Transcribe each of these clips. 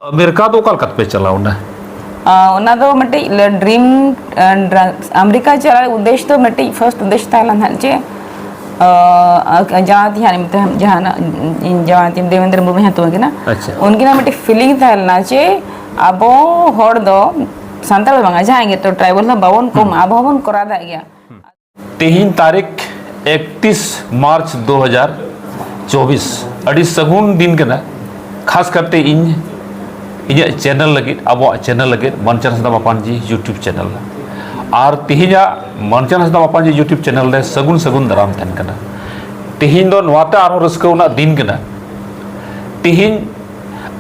America तो कल पे चलाओ ना ड्रीम अमेरिका चला उद्देश्य तो मटे फर्स्ट उद्देश्य था चे जहाँ देवेंद्र मुर्मू तो उनकी ना मटे फीलिंग था चे अब हर दो सानताल बांगा जहाँ तो ट्राइबल ना बावन को अब हवन करा दा गया 3 तारीख 31 मार्च 2024 अड़ी सगुन दिन के ना खास करते इन चैनल लगे अब चैनल लगे मनचन हंसदा बापान जी यूट्यूब चैनल और तिहिजा मनचन हंसदा बापान जी यूट्यूब चैनल ले सगुन सगुन दाराम तहन कना तिहिन दो नवाते आरो रस्कौना दिन कना तिहिन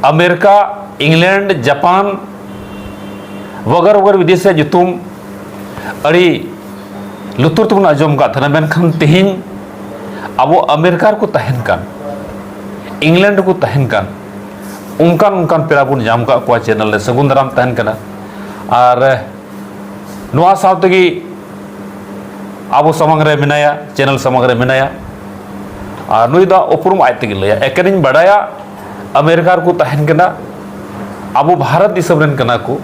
अमेरिका इंग्लैंड जापान वगर वगर विदेश से जुतुम अड़ी लुतुर तुम आजम का थना मेनखान तिहिन अब अमेरिका को तहन कान इंग्लैंड को तहन कान उनकान पेरा बुन जाम का को चैनल ले सगुन दाराम तहन कना और नुआ साथ की अब समंग रे मिनाया चैनल समंग रे मिनाया और नुई दा उपरुम आय तगी लया एकरिन बड़ाया अमेरिका को तहन कना अब भारत दिसम रेन कना को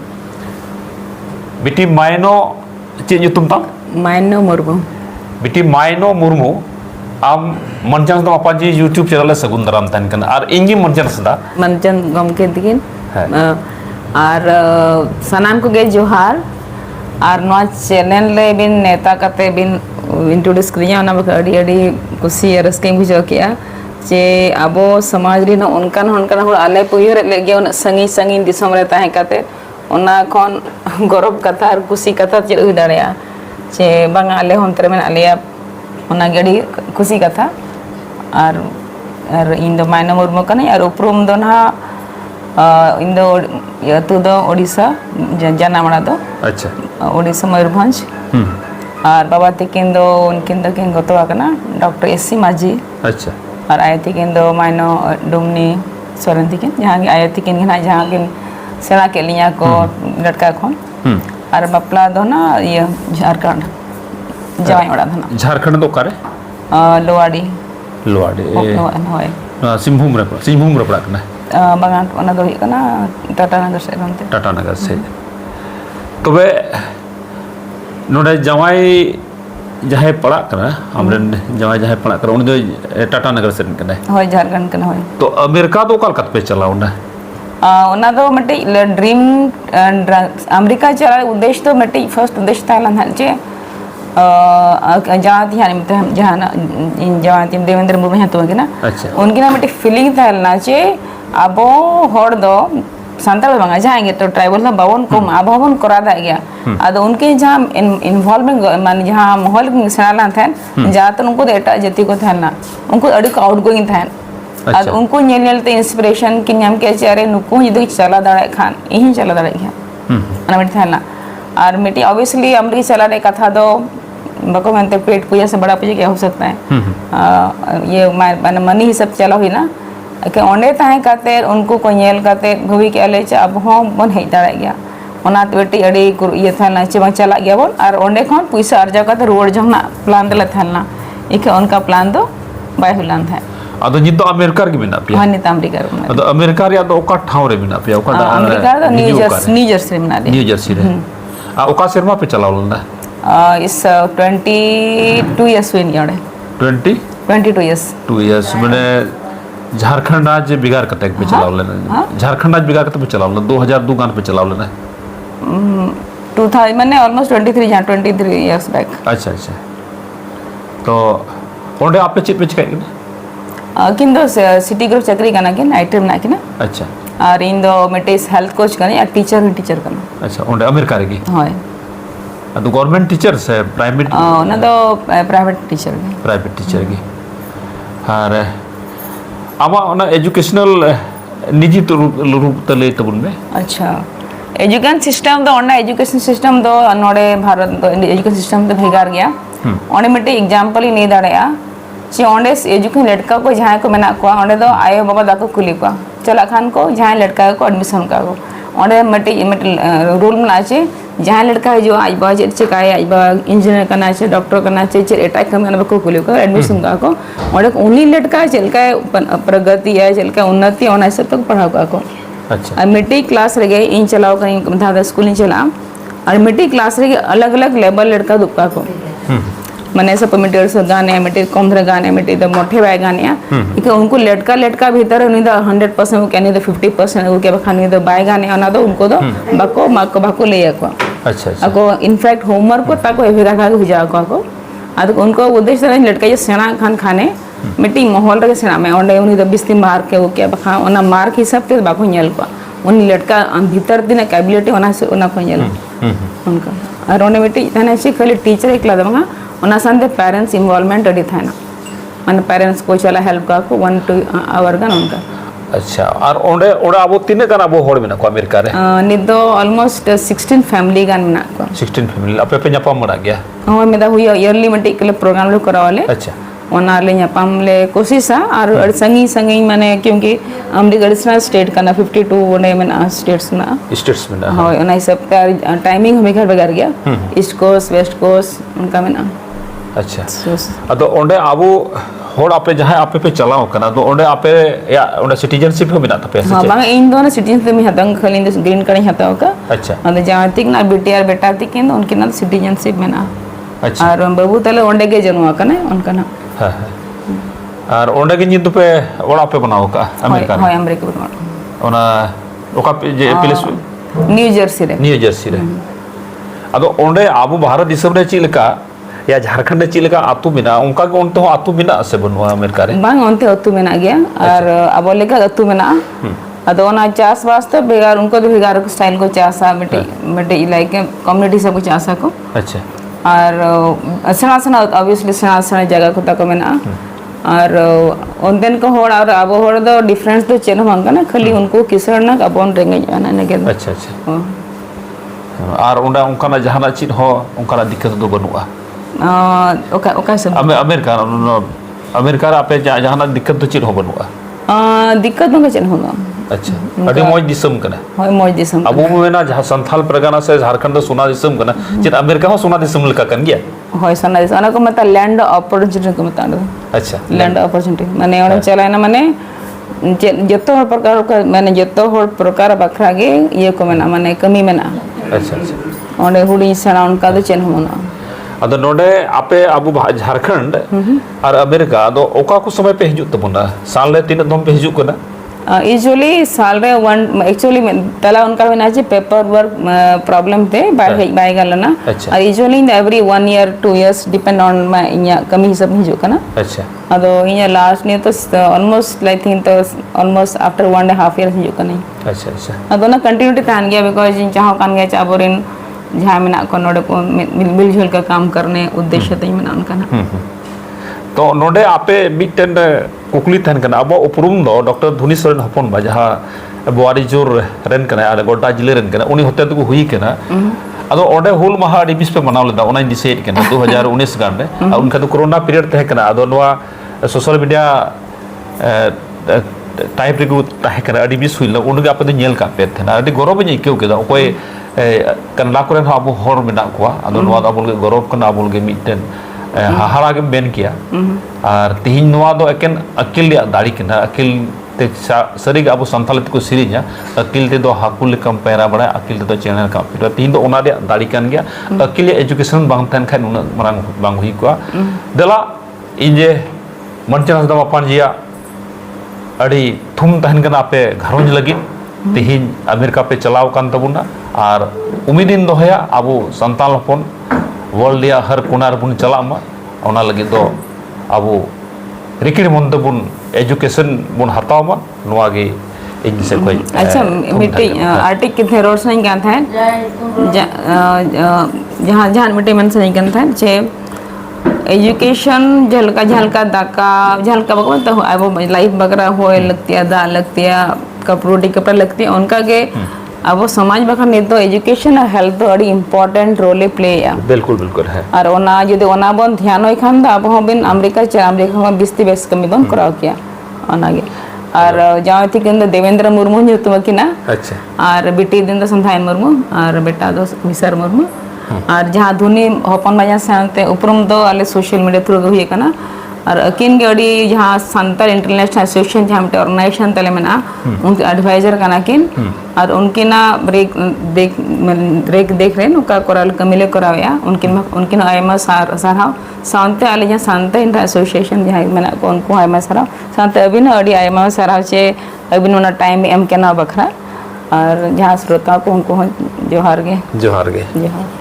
बिटी मायनो चे युतुम ता मायनो मुर्मू बिटी मायनो मुर्मू आम मनचन तो अपन जी यूट्यूब चैनल सगुन दाराम तहन कना और इंगी मनचन गमके दिगिन और सनाम को गे जोहार और नवा चैनल ले बिन नेता कते बिन इंट्रोड्यूस करिया ओना बक अडी अडी कुसी रस्के बुझो किया जे आबो समाज रे उनकान हो आले पुयर लेगे ओना संगी संगी दिसम रे ताहे कते ओना कोन गौरव कथा और कुसी कथा चेद हुई दाड़या जे बांगा आले होंतरे में आलिया ओना गड़ी खुशी कथा और इन दो मायना मुर्मू कने और उपरुम दो ना इन दो तू दो ओडिशा जानामड़ा दो अच्छा ओडिशा मयूरभंज और बाबा तिकिन दो उनकिन दो किन गतवा कना डॉक्टर एससी माझी अच्छा और आय तिकिन दो मायनो डुमनी सोरेन तिकिन जहाँ आय तिकिन ना जहाँ किन सेना के लिया को लड़का खोन और बापला दो ना ये झारखंड जावाई ओड़ा धना झारखंड तो करे लोवाड़ी होय सिंहभूम रे पड़ा कना बागान ओना दो कना टाटा नगर से रनते टाटा नगर से तबे नोडे जवाई जहां पड़ा कना हमरे जवाई जहां पड़ा कर उन दो टाटा नगर से कना होय झारखंड कना होय तो अमेरिका तो कल पे चलाओ ना ओना दो मटे ड्रीम अमेरिका चला उद्देश्य तो मटे फर्स्ट उद्देश्य था चे जहाँ देवेंद्र मुर्मू तो उनकी ना मटे फीलिंग था चे अब हर दो सानताल बांगा जहाँ तो ट्राइबल ना बावन को अब हवन करा दा गया अदो उनके जहाँ इन्वॉल्वमेंट मान जहाँ माहौल सेना था जहाँ तो उनको एटा जाति को था उनको अड़ी को आउटगोइंग था अद उनको नेलते इंस्पिरेशन कि नाम के चारे नुको यदि चला दाड़े खान यही चला दाड़े गया ना मिट था और मिट्टी ऑब्वियसली अमरीका चला रे कथा दो बको मनते पेट पूजा से बड़ा पूजा क्या हो सकता है ये माने मनी ही सब चला हुई ना के ओंडे ताहे काते उनको को नेल काते भवी के अले अब हम बन हे दाड़ा गया ओना बेटी अड़ी ये था ना चे चला गया बोल और ओंडे खन पैसा अर्जा काते रोड जंगना प्लान दले थाना इके उनका प्लान दो बाय हुलान था अदो नितो अमेरिका के बिना पिया हां नितो अमेरिका रे अदो अमेरिका रे अदो ओका ठाव रे बिना पिया ओका अमेरिका द न्यू जर्सी में ना न्यू जर्सी रे ओका शर्मा पे चलावल ना इस 22 इयर्स हुई नहीं 22 इयर्स 2 इयर्स मैंने झारखंड राज्य बिगाड़ कतक पे चलावल ना झारखंड राज्य बिगाड़ कतक पे चलावल 2002 गान पे चलावल ना 2000 मैंने ऑलमोस्ट 23 इयर्स बैक अच्छा अच्छा तो ओंडे आपे चित पे चिकाई किंदो सिटी ग्रुप चक्री कना के आइटम ना के ना अच्छा और इन दो मेटेस हेल्थ कोच कने या टीचर कना अच्छा ओंडे अमेरिका रे की होय तो गवर्नमेंट टीचर से प्राइवेट ना तो प्राइवेट टीचर की और अब ओना एजुकेशनल निजी रूप तले तबुन में अच्छा एजुकेशन सिस्टम तो ओना एजुकेशन सिस्टम तो नोडे भारत तो एजुकेशन सिस्टम तो भेगार गया ओने मिटे एग्जांपल ही नहीं दाड़या चे ओंडे एजुकेशन लड़का को जहाँ को मेना को ओंडे दो आयो बाबा दाको कुली को चला खान को जहाँ लड़का को एडमिशन का को ओंडे मिटे रूल में चे जहाँ लड़का है जो आज बा चेक चिकाय आज बा इंजीनियर करना चाहिए डॉक्टर करना चाहिए अटैक कम करना को कुली को एडमिशन का को और उन्हीं लड़का चलका प्रगति है चलका उन्नति होना सब तक पढ़ा को अच्छा और मिट्टी क्लास रगे इन चलाओ कहीं दादा स्कूल इन चला और मिट्टी क्लास रगे अलग अलग लेवल लड़का दुक्का को मने सब मिट्टी से गाने मिट्टी कम धरे गाने मिट्टी द मोठे बाय गाने इके उनको लटका लटका भीतर उनी द 100% कैनी द 50% वो के बखानी द बाय गाने ओना दो उनको दो बाको माको बाको ले को अच्छा अको इनफैक्ट होमवर्क को ताको एवेगा का हुजा को अद उनको उद्देश्य रे लटका ये सेना खान खाने मिट्टी माहौल रे सेना में ओंडे उनी द बिस्ती मार के वो के बखा ओना मार्क हिसाब ते बाको नेल को उन लटका भीतर दिन कैबिलिटी ओना को नेल उनका और ओने मिट्टी थाने से खाली टीचर एकला दबंगा ओना संदे पेरेंट्स इन्वॉल्वमेंट अडी थाना मन पेरेंट्स को चला हेल्प का को 1 2 आवर गन उनका अच्छा और ओंडे ओडा अब तीन गन अब होड़ में को अमेरिका रे निदो ऑलमोस्ट 16 फैमिली गन में को 16 फैमिली अपे पे न्यापाम मरा गया हो मेदा हुई इयरली मटी के प्रोग्राम लो करावले अच्छा ओना ले न्यापाम ले कोशिश और संगी संगी माने क्योंकि अमरी एडिशनल स्टेट का ना 52 ओने में स्टेट्स में हो ओना सब टाइमिंग हमें घर बगर गया ईस्ट कोस्ट वेस्ट कोस्ट उनका में ना अच्छा अदो ओंडे आबो होड़ आपे जहां आपे पे चलाओ कना तो ओंडे आपे या ओंडे सिटीजनशिप हो बिना तपे हां बांग इन दोनों सिटीजनशिप में हतंग खली ग्रीन कार्ड हताओ का अच्छा अदे जहां तिक ना बिटियार बेटा तिक इन उनके ना सिटीजनशिप में ना अच्छा और बाबू तले ओंडे के जन्म कने उनका ना हां और ओंडे के नितु पे ओड़ा पे बनाओ का अमेरिका हां अमेरिका बनाओ ओना ओका जे प्लेस न्यू जर्सी रे अदो ओंडे आबो भारत दिसम रे चिलका या झारखंड चिलका आतु बिना उनका के उनते आतु बिना से बनवा अमेरिका रे बांग उनते आतु बिना गया और अब लेका आतु बिना अदो ओना चास वास्ते बेगार उनको तो बेगार स्टाइल को चासा बेटे लाइक कम्युनिटी सब को चासा को अच्छा और सना ऑब्वियसली सना जगह को तक मेना और उनदेन को होड़ और अब होड़ दो डिफरेंस तो चेन होंगे ना खाली उनको किसर ना अबोन रेंगे जाना ने के अच्छा अच्छा और उंडा उनका ना जहाना चीज हो उनका ना दिक्कत तो बनुआ ओका सब अमेरिका आपे जहाना दिक्कत तो चीज हो बनुआ दिक्कत तो चेन होगा अच्छा अभी मौज दिसम कना होय मौज दिसम अब वो में ना जहां संथाल परगना से झारखंड तो सोना दिसम कना जे अमेरिका हो सोना दिसम लका कन गया होय सोना दिसम अना को मत लैंड अपॉर्चुनिटी को मत अच्छा लैंड अपॉर्चुनिटी माने ओने चला ना माने जतो प्रकार का माने जतो प्रकार बखरा गे ये को मेना माने कमी मेना अच्छा अच्छा ओने हुडी सना उनका तो चेन होना अदो नोडे आपे अबु झारखंड और अमेरिका दो ओका को समय पे हिजु तबुना साल रे तीन दम पे हिजु कना यूजुअली साल रे वन एक्चुअली तला उनका होना चाहिए पेपर वर्क प्रॉब्लम थे बाय गलना और usually every 1 year 2 years depend on my इया कमी सब हिजु कना अच्छा अदो इया लास्ट ने तो ऑलमोस्ट आई थिंक तो ऑलमोस्ट आफ्टर 1.5 years हिजु कना अच्छा अच्छा अदो ना कंटिन्यूटी तान गया बिकॉज़ इन चाहो कान गया चाबोरिन जहां में ना को नोडे को मिलजुल का काम करने उद्देश्य तई में उनका ना तो नोडे आपे मिटन कुकली तहन कना अब उपरुम दो डॉक्टर धुनी सोरेन हपन बा जहां बोवारी जोर रेन कना आले गोटा जिले रेन कना उनी होते तो हुई कना अदो ओडे हुल महा डिबिस पे मनाव लेदा ओना डिसाइड कना 2019 गान रे और उनका तो कोरोना पीरियड तह कना अदो नवा सोशल मीडिया टाइप रे को तह कना डिबिस हुइला उनगे आपे नेल का पे थना अडी गौरव नि केउ केदा कोई कनला कोरेन अब हर मेना को अदो नवा अबुल के गौरव कना अबुल के मिटन हाहारा के बेन किया और तिहिन नवा दो एकेन अकिल दाड़ी कना अकिल ते सरी अब संथाल को सिरिया अकिल ते दो हाकुल कम पैरा बड़ा अकिल ते चैनल का फिर तिहिन दो ओना दाड़ी कान गया अकिल एजुकेशन बांग तन खान उन मरांग बांग हुई को दला इजे मनचना दा पान जिया अड़ी थुम तहन कना पे घरोंज लगी तिहिन अमेरिका पे चलाव कान तबुना और उम्मीदिन दोहया अब संताल हपन वर्ल्ड या हर कोनार बुन चला मा ओना लगी दो अब रिकिड मन बुन एजुकेशन बुन हताव मा नवा गे इन से कोई अच्छा मिट्टी आर्टिक कितने रोड से निकल था जहां जहां मिट्टी मन से निकल था जे एजुकेशन झलका झलका दाका झलका बको तो अब लाइफ बगरा होए लगती है दा लगती है कपड़ा लगती है उनका के अब समाज बखन तो एजुकेशन और हेल्थ तो अड़ी इम्पोर्टेंट रोल प्ले या बिल्कुल बिल्कुल है और ओना जदि ओना बन ध्यान होय खान दा अब हम बिन अमेरिका में 20 बेस कमी बन कराव किया ओना गे और जाओ थी के देवेंद्र मुर्मू जो तुम की ना अच्छा और बेटी दिन संथायन मुर्मू और बेटा दो विसर मुर्मू और जहां धुनी हपन बाजा सानते उपरम दो आले सोशल मीडिया थ्रू हुई कना और अकिन के अड़ी जहाँ संताल इंटरनेशनल एसोसिएशन जहाँ मिट्टे ऑर्गेनाइजेशन तले में ना उनके एडवाइजर का ना किन और उनकी ना ब्रेक देख रहे उनका कोराल कमिले कराया उनकी ना आयमा साराव सांते आले जहाँ सांता इंटर एसोसिएशन जहाँ मैंने उनको आयमा साराव सांते अभी ना अड़ी आयमा साराव चे अभी ना टाइम एम के ना बखरा और जहाँ श्रोता को उनको जोहार गे जोहार गे। जोहार।